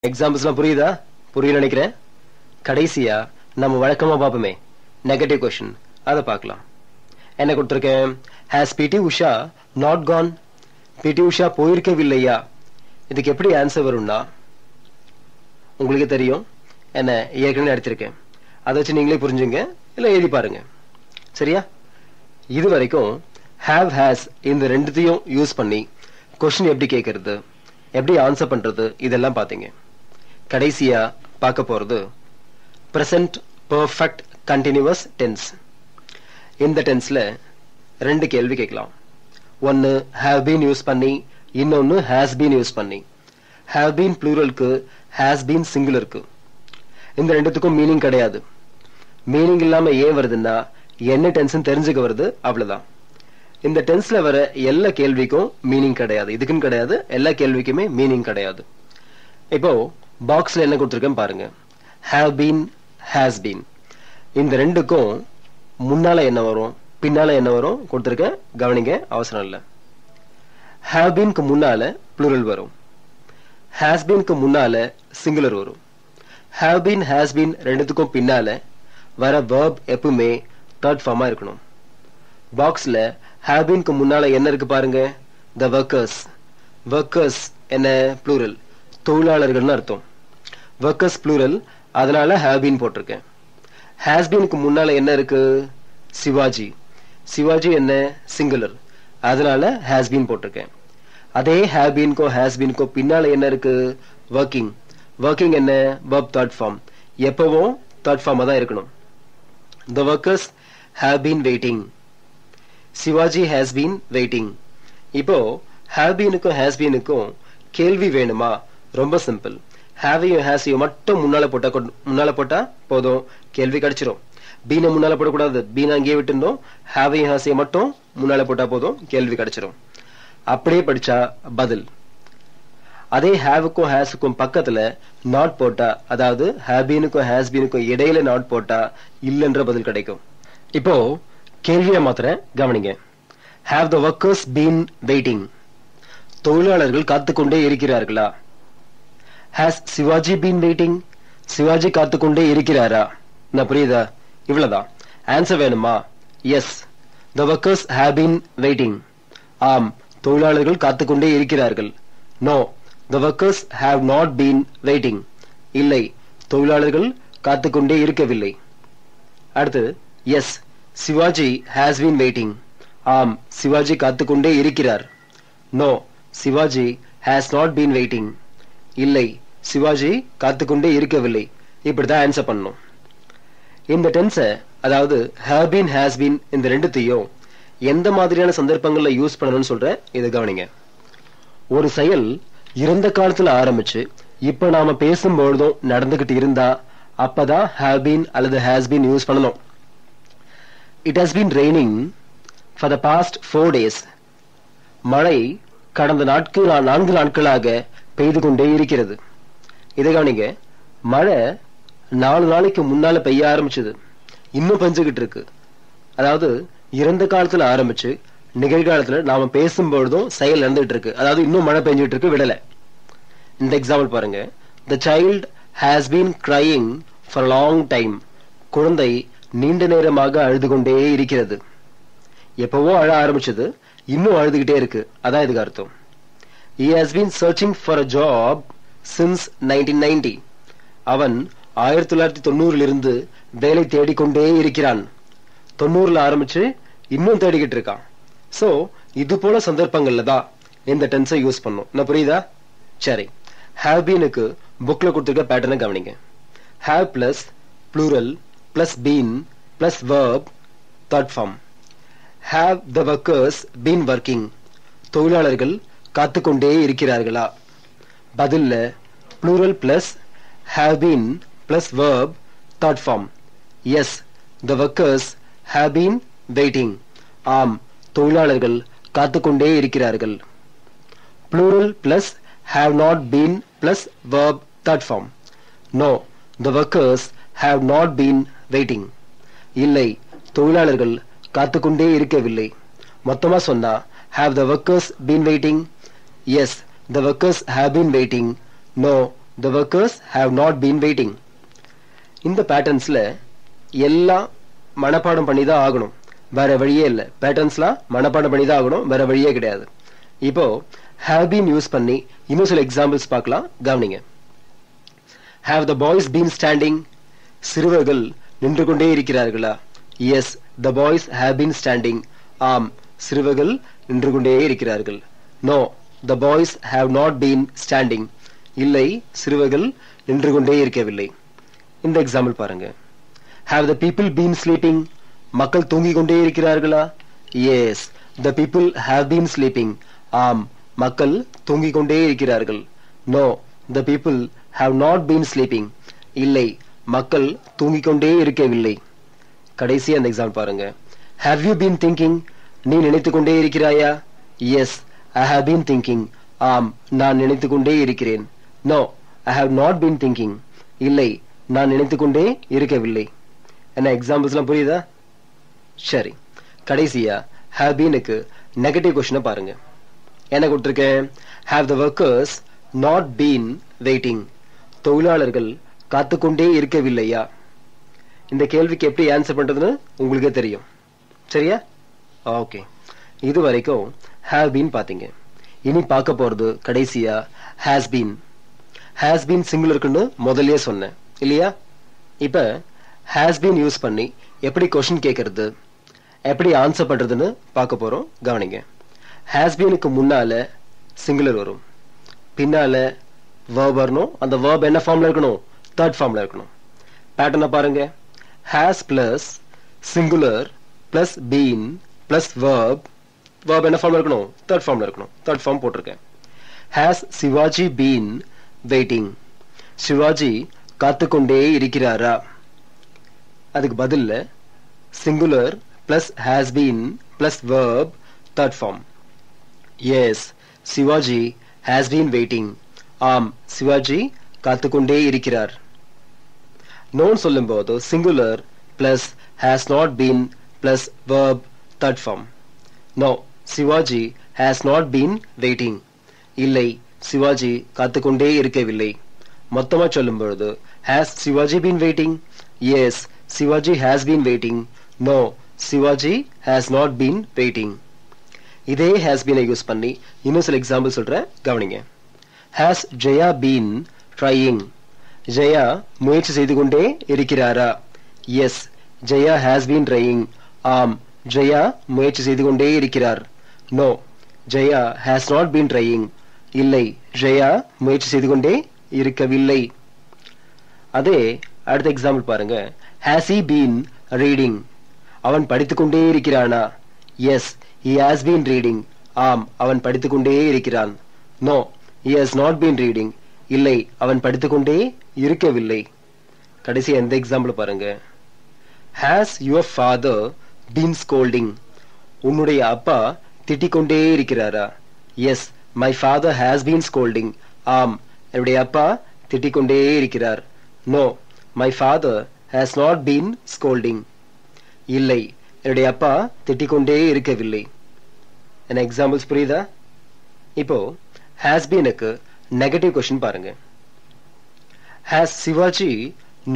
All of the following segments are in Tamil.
எக்ஸாம்பிள்ஸ்லாம் புரியுதா? புரியும்னு நினைக்கிறேன். கடைசியா நம்ம வழக்கமா பார்ப்போமே நெகட்டிவ் கொஸ்டின், அதை பார்க்கலாம். என்ன கொடுத்துருக்கேன்? ஹேஸ் பிடி உஷா நாட் கான்? பிடி உஷா போயிருக்கவில்லையா? இதுக்கு எப்படி ஆன்சர் வரும்னா, உங்களுக்கு தெரியும், என்ன ஏற்கனவே எடுத்திருக்கேன், அதை வச்சு நீங்களே புரிஞ்சுங்க, இல்லை எழுதி பாருங்க. சரியா? இது வரைக்கும் ஹேவ் ஹேஸ் இந்த ரெண்டுத்தையும் யூஸ் பண்ணி கொஸ்டின் எப்படி கேட்கறது, எப்படி ஆன்சர் பண்றது, இதெல்லாம் பார்த்தீங்க. கடைசியா பார்க்க போறது பிரசன்ட் பெர்ஃபெக்ட் கண்டினியூவஸ் டென்ஸ். இந்த டென்ஸ்ல ரெண்டு கேள்வி கேட்கலாம். ஒன்னு ஹேவ் பீன் யூஸ் பண்ணி, இன்னொன்னு ஹேஸ் பீன் யூஸ் பண்ணி. ஹேவ் பீன் ப்ளூரலுக்கு, ஹேஸ் பீன் சிங்குலருக்கு. இந்த ரெண்டுத்துக்கும் மீனிங் கிடையாது. மீனிங் இல்லாம ஏன் வருதுன்னா என்ன டென்ஸ் தெரிஞ்சுக்க வருது, அவ்வளவுதான். இந்த டென்ஸ்ல வர எல்லா கேள்விக்கும் மீனிங் கிடையாது, இதுக்குன்னு கிடையாது, எல்லா கேள்விக்குமே மீனிங் கிடையாது. இப்போ பாக்ஸ்ல என்ன கொடுத்துருக்கேன் பாருங்க. ஹேவ் பீன், ஹேஸ் பீன், இந்த ரெண்டுக்கும் முன்னால என்ன வரும், பின்னால என்ன வரும் கொடுத்துருக்கேன், கவனிங்க, அவசரம் இல்லை. ஹேவ் பீனுக்கு முன்னால ப்ளூரல் வரும், ஹேஸ் பீனுக்கு முன்னால சிங்குலர் வரும். ஹேவ் பீன், ஹேஸ் பீன் ரெண்டுத்துக்கும் பின்னால வர வெர்ப் எப்பவுமே தேர்ட் ஃபார்மா இருக்கணும். பாக்ஸ்ல ஹேவ் பீனுக்கு முன்னால என்ன இருக்கு பாருங்க, த ஒர்க்கர்ஸ். ஒர்க்கர்ஸ் என்ன ப்ளூரல், தொழிலாளர்கள்னு அர்த்தம். ஒர்க்கர்ஸ் ப்ளூரல், அதனால ஹேவ் பீன் போட்டிருக்கேன். ஹேஸ் பீனுக்கு முன்னால என்ன இருக்கு, சிவாஜி. சிவாஜி என்ன சிங்குலர், அதனால ஹேஸ் பீன் போட்டிருக்கேன். அதே ஹேவ் பீனுக்கோ ஹேஸ் பீனுக்கோ பின்னால என்ன இருக்கு, ஒர்க்கிங். ஒர்க்கிங் என்ன verb third form, எப்பவும் third form தான் இருக்கணும். The workers have been waiting. Sivaji has been waiting. இப்போ have beenக்கும் has beenக்கும் கேள்வி வேணுமா? ரொம்ப simple. have you has you மட்டும் முன்னால போட்டா போதும், கேள்வி கிடைச்சிரும். பீனை முன்னால போடக்கூடாது, பீனை அங்கேயே விட்டுருந்தோம். have you has you மட்டும் முன்னால போட்டா போதும், கேள்வி கிடைச்சிரும். அப்படியே படிச்சா பதில். அதே ஹேவுக்கும் ஹேஸுக்கும் பக்கத்துல நாட் போட்டா, அதாவது have beenக்கும் has beenக்கும் இடையில நாட் போட்டா இல்லைன்ற பதில் கிடைக்கும். இப்போ கேள்வியை மாத்திரம் கவனிங்க. have the workers been waiting? தொழிலாளர்கள் காத்துக்கொண்டே இருக்கிறார்களா? has Shivaji been waiting? Shivaji காத்துக்கொண்டே இருக்கிறாரா? நான் புரியுதா? இவ்வளவுதான். ஆன்சர் வேணுமா? Yes, the workers have been waiting. ஆம், தொழிலாளர்கள் காத்துக்கொண்டே இருக்கிறார்கள். No, the workers have not been waiting. இல்லை, தொழிலாளர்கள் காத்துக்கொண்டே இருக்கவில்லை. அடுத்து yes, Shivaji has been waiting. ஆம், சிவாஜி காத்துக்கொண்டே இருக்கிறார். No, Shivaji has not been waiting. இல்லை, சிவாஜி காத்துக்கொண்டே இருக்கவில்லை. இப்படிதான் ஆன்சர் பண்ணணும். இந்த டென்ஸை, அதாவது have been, has been இந்த ரெண்டுத்தையும் எந்த மாதிரியான சந்தர்ப்பங்கள்ல யூஸ் பண்ணணும்னு சொல்றேன், இதை கவனிங்க. ஒரு செயல் இறந்த காலத்துல ஆரம்பிச்சு இப்ப நாம பேசும்பொழுதும் நடந்துகிட்டு இருந்தா அப்பதான் have been அல்லது has been யூஸ் பண்ணணும். It has been raining for the past 4 days. மழை கடந்த 4 நாட்களாக பெய்து கொண்டே இருக்கிறது. இதை கவனிங்க. மழை 4 நாளைக்கு முன்னால பெய்ய ஆரம்பிச்சது, இன்னும் பெஞ்சுகிட்டு இருக்கு. அதாவது இறந்த காலத்துல ஆரம்பிச்சு நிகழ்காலத்துல நாம பேசும்பொழுதும் செயல் நடந்துட்டு இருக்கு, அதாவது இன்னும் மழை பெஞ்சிட்டு இருக்கு, விடல. இந்த எக்ஸாம்பிள் பாருங்க. The child has been crying for a long time. குழந்தை நீண்ட நேரமாக அழுது கொண்டே இருக்கிறது. எப்பவோ அழ ஆரம்பிச்சது, இன்னும் அழுதுகிட்டே இருக்கு, அதான் இதுக்கு அர்த்தம். He has been searching for a job since 1990. அவன் 1990 இருந்து வேலை தேடிக்கொண்டே இருக்கிறான். 90 ஆரம்பிச்சு இன்னும் தேடிக்கிட்டு இருக்கான். சோ இது போல சந்தர்ப்பங்கள்ல தான் இந்த டென்ஸை யூஸ் பண்ணும். நான் புரியுதா? சரி, have beenக்கு புக்ல கொடுத்திருக்க பேட்டர்னை கவனிங்க. have plus plural plus been plus verb third form. have the workers been working? தொழிலாளர்கள் காத்துக்கொண்டே இருக்கிறார்களா? பதில்ல plural plus have been plus verb third form. yes, the workers have been waiting. ஆம், தொழிலாளர்கள் காத்துக்கொண்டே இருக்கிறார்கள். Plural plus have not been plus verb third form. no, the workers have not been waiting. இல்லை, தொழிலாளர்கள் காத்துக்கொண்டே இருக்கவில்லை. மொத்தமா சொன்னா have the workers been waiting? yes, the workers have been waiting. no, the workers have not been waiting. இந்த பேட்டர்ன்ஸ்ல எல்லாம் மனப்பாடம் பண்ணி தான் ஆகணும், வேற வழியே இல்லை. பேட்டர்ன்ஸ்லாம் மனப்பாடம் பண்ணி தான் ஆகணும், வேற வழியே கிடையாது. இப்போ have been யூஸ் பண்ணி இன்னும் சில எக்ஸாம்பிள்ஸ் பார்க்கலாம், கவனிங்க. have the boys been standing? சிறுவர்கள் நின்று கொண்டே இருக்கிறார்களா? yes, the boys have been standing. ஆம், சிறுவர்கள் நின்று கொண்டே இருக்கிறார்கள். no, the boys have not been standing. இல்லை, சிறுவர்கள் நின்று கொண்டே இருக்கவில்லை. இந்த எக்ஸாம்பிள் பாருங்க. have the people been sleeping? மக்கள் தூங்கிக் கொண்டே இருக்கிறார்களா? yes, the people have been sleeping. ஆம், மக்கள் தூங்கிக் கொண்டே இருக்கிறார்கள். no, the people have not been sleeping. இல்லை, மக்கள் தூங்கிக் கொண்டே இருக்கவில்லை. கடைசி அந்த எக்ஸாம்பிள் பாருங்க. have you been thinking? நீ நினைத்துக் கொண்டே இருக்கிறாயா? yes, I have been thinking. ஆம், நான் நினைத்துக் கொண்டே இருக்கிறேன். no, I have not been thinking. இல்லை, நான் நினைத்துக் கொண்டே இருக்கவில்லை. என்ன எக்ஸாம்பிள்ஸ்லாம் புரியுதா? சரி, கடைசியா have beenக்கு நெகட்டிவ் கொஸ்டினை பாருங்க. என்ன கொடுத்திருக்கேன்? have the workers not been waiting? தொழிலாளர்கள் காத்துக்கொண்டே இருக்கவில்லையா? இந்த கேள்விக்கு எப்படி ஆன்சர் பண்றதுன்னு உங்களுக்கே தெரியும், சரியா? ஓகே, இது வரைக்கும் have been பாத்தீங்க. இனி பார்க்க போறது கடைசியா has been. has been சிங்குலருக்குன்னு முதல்லயே சொன்னேன் இல்லையா? இப்ப has been யூஸ் பண்ணி எப்படி கொஸ்டின் கேட்கறது, எப்படி ஆன்சர் பண்றதுன்னு பார்க்க போறோம், கவனிங்க. has beenக்கு முன்னால சிங்குலர் வரும், பின்னால verb வரணும். அந்த verb என்ன ஃபார்ம்ல இருக்கணும்? தேர்ட் ஃபார்ம்ல இருக்கணும். பேட்டர்னை பாருங்க. has plus singular plus been plus verb என்ன ஃபார்ம்ல இருக்கணும்? தேர்ட் ஃபார்ம்ல இருக்கணும். தேர்ட் ஃபார்ம் போட்டிருக்கேன். has Shivaji been waiting? Shivaji காத்துக்கொண்டே இருக்கிறாரா? அதுக்கு பதில்ல singular plus has been plus verb third form. yes, Shivaji has been waiting. ஆம், சிவாஜி காத்துக்கொண்டே இருக்கிறார். நோன் சொல்லும்போது singular plus has not been plus verb third form. no, Shivaji has not been waiting. இல்லை, சிவாஜி காத்துக்கொண்டே இருக்கவில்லை. மொத்தமா சொல்லும்போது has Shivaji been waiting? yes, Shivaji has been waiting. no, Shivaji has not been waiting. இதே has been யூஸ் பண்ணி இன்னும் சில எக்ஸாம்பிள் சொல்றேன், கவனிங்க. has Jaya been trying? Jaya முயற்சி செய்து கொண்டே இருக்கிறாரா? yes, Jaya has been trying. ஆம், ஜெயா முயற்சி செய்து கொண்டே இருக்கிறார். no, Jaya has not been trying. இல்லை, ஜெயா முயற்சி செய்து கொண்டே இருக்கவில்லை. அதே அடுத்த எக்ஸாம்பிள் பாருங்க. has he been reading? அவன் படித்துக்கொண்டே இருக்கிறானா? yes, he has been reading. ஆம், அவன் படித்துக்கொண்டே இருக்கிறான். no, he has not been reading. இல்லை, அவன் படித்துக்கொண்டே இருக்கவில்லை. கடைசி எந்த எக்ஸாம்பிள் பாருங்க. has your father been scolding? உன்னுடைய அப்பா திட்டிக்கொண்டே இருக்கிறாரா? yes, my father has been scolding. ஆம், என்னுடைய அப்பா திட்டிக்கொண்டே இருக்கிறார். no, my father has not been scolding. இல்லை, என்னுடைய அப்பா திட்டிக்கொண்டே இருக்கவில்லை. என்ன எக்ஸாம்பிள்ஸ் புரியுதா? இப்போ has beenக்கு நெகட்டிவ் கொஸ்டின் பாருங்க. has Shivaji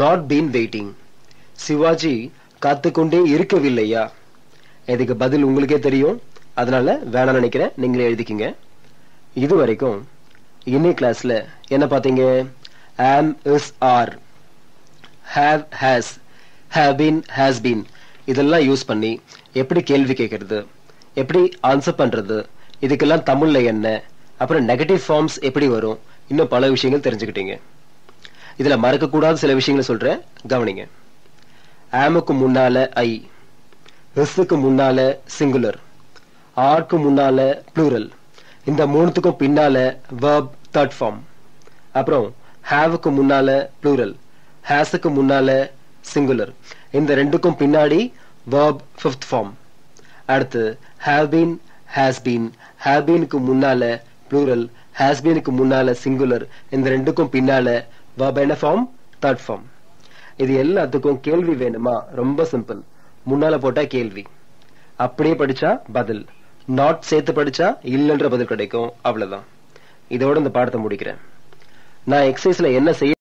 not been waiting? Shivaji காத்துக்கொண்டே இருக்கவில்லையா? இதுக்கு பதில் உங்களுக்கே தெரியும், அதனால வேணாம் நினைக்கிறேன், நீங்களே எழுதிக்கிங்க. இது வரைக்கும் இன்னைக்கு கிளாஸ்ல என்ன பார்த்தீங்க? am, is, are, have, has, have been, has been இதெல்லாம் யூஸ் பண்ணி எப்படி கேள்வி கேட்கறது, எப்படி ஆன்சர் பண்றது, இதுக்கெல்லாம் தமிழ்ல என்ன, அப்புறம் நெகட்டிவ் ஃபார்ம்ஸ் எப்படி வரும், இன்னும் பல விஷயங்கள் தெரிஞ்சுக்கிட்டீங்க. இதுல மறக்க கூடாத சில விஷயங்களை சொல்றேன், கவனிங்க. ஆமுக்கு முன்னால ஐ, இஸ்க்கு முன்னால சிங்குலர், ஆர்க்கு முன்னால ப்ளூரல், இந்த மூணுத்துக்கும் பின்னால verb third form. அப்புறம் haveக்கு முன்னால ப்ளூரல், hasக்கு முன்னால சிங்குலர், இந்த ரெண்டுக்கும் பின்னாடி verb fifth form. அடுத்து have been, has been, have beenக்கு முன்னால ப்ளூரல், has beenக்கு முன்னால சிங்குலர், இந்த ரெண்டுக்கும் பின்னால verb என்ன ஃபார்ம்? Third form. இது எல்லாத்துக்கும் கேள்வி வேணுமா? ரொம்ப சிம்பிள். முன்னால போட்டா கேள்வி, அப்படியே படிச்சா பதில், நாட் சேர்த்து படிச்சா இல்லன்ற பதில் கிடைக்கும். அவ்வளவுதான். இதோட இந்த பாடத்தை முடிக்கிறேன். நான் எக்ஸசைஸ்ல என்ன செய்ய